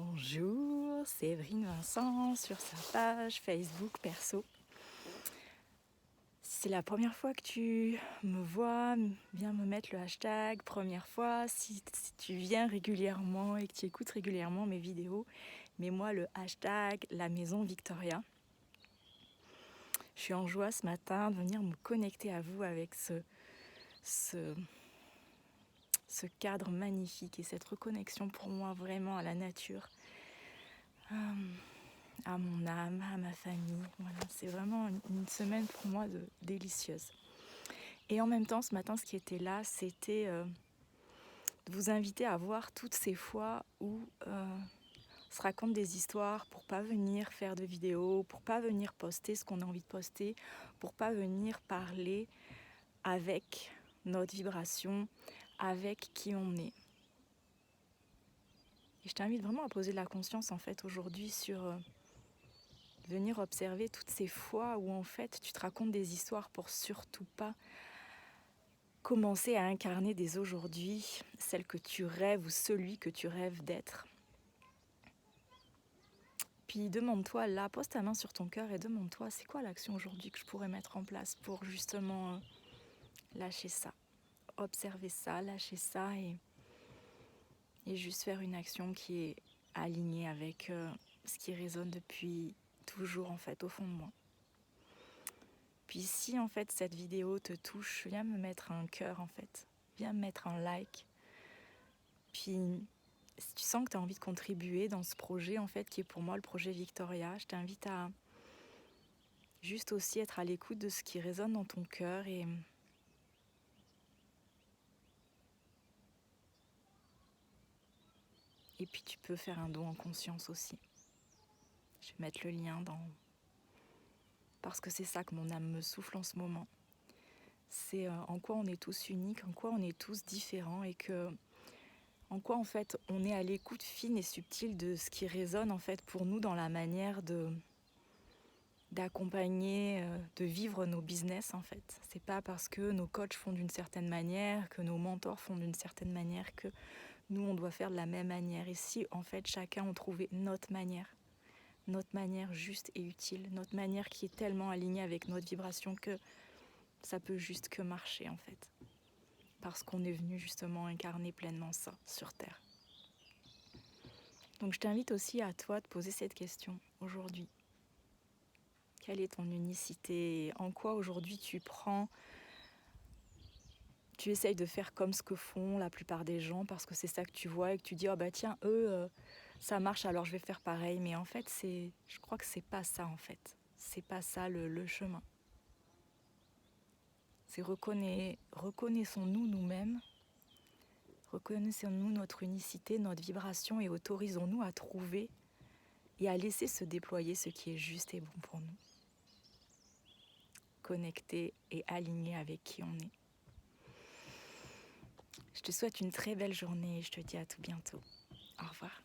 Bonjour, c'est Evelyne Vincent sur sa page Facebook perso. Si c'est la première fois que tu me vois, viens me mettre le hashtag première fois. Si tu viens régulièrement et que tu écoutes régulièrement mes vidéos, mets-moi le hashtag la maison Victoria. Je suis en joie ce matin de venir me connecter à vous avec ce cadre magnifique et cette reconnexion pour moi vraiment à la nature. À mon âme, à ma famille. Voilà, c'est vraiment une semaine pour moi délicieuse. Et en même temps, ce matin, ce qui était là, c'était de vous inviter à voir toutes ces fois où on se raconte des histoires pour pas venir faire de vidéos, pour pas venir poster ce qu'on a envie de poster, pour pas venir parler avec notre vibration, avec qui on est. Et je t'invite vraiment à poser de la conscience en fait aujourd'hui sur venir observer toutes ces fois où en fait tu te racontes des histoires pour surtout pas commencer à incarner dès aujourd'hui celle que tu rêves ou celui que tu rêves d'être. Puis demande-toi là, pose ta main sur ton cœur et demande-toi c'est quoi l'action aujourd'hui que je pourrais mettre en place pour justement lâcher ça, observer ça, lâcher ça et juste faire une action qui est alignée avec ce qui résonne depuis toujours en fait au fond de moi. Puis si en fait cette vidéo te touche, viens me mettre un cœur en fait, viens me mettre un like. Puis si tu sens que tu as envie de contribuer dans ce projet en fait qui est pour moi le projet Victoria, je t'invite à juste aussi être à l'écoute de ce qui résonne dans ton cœur et puis tu peux faire un don en conscience aussi. Je vais mettre le lien parce que c'est ça que mon âme me souffle en ce moment. C'est en quoi on est tous uniques, en quoi on est tous différents et que en quoi en fait on est à l'écoute fine et subtile de ce qui résonne en fait pour nous dans la manière d'accompagner, de vivre nos business en fait. C'est pas parce que nos coachs font d'une certaine manière, que nos mentors font d'une certaine manière que nous on doit faire de la même manière. Et si en fait chacun a trouvé notre manière juste et utile, notre manière qui est tellement alignée avec notre vibration que ça peut juste que marcher en fait. Parce qu'on est venu justement incarner pleinement ça sur Terre. Donc je t'invite aussi à toi de poser cette question aujourd'hui. Quelle est ton unicité? En quoi aujourd'hui tu essayes de faire comme ce que font la plupart des gens parce que c'est ça que tu vois et que tu dis oh bah tiens eux ça marche alors je vais faire pareil. Mais en fait je crois que c'est pas ça en fait. C'est pas ça le chemin. C'est reconnaissons-nous nous-mêmes. Reconnaissons-nous notre unicité, notre vibration et autorisons-nous à trouver et à laisser se déployer ce qui est juste et bon pour nous. Connecté et aligné avec qui on est. Je te souhaite une très belle journée et je te dis à tout bientôt. Au revoir.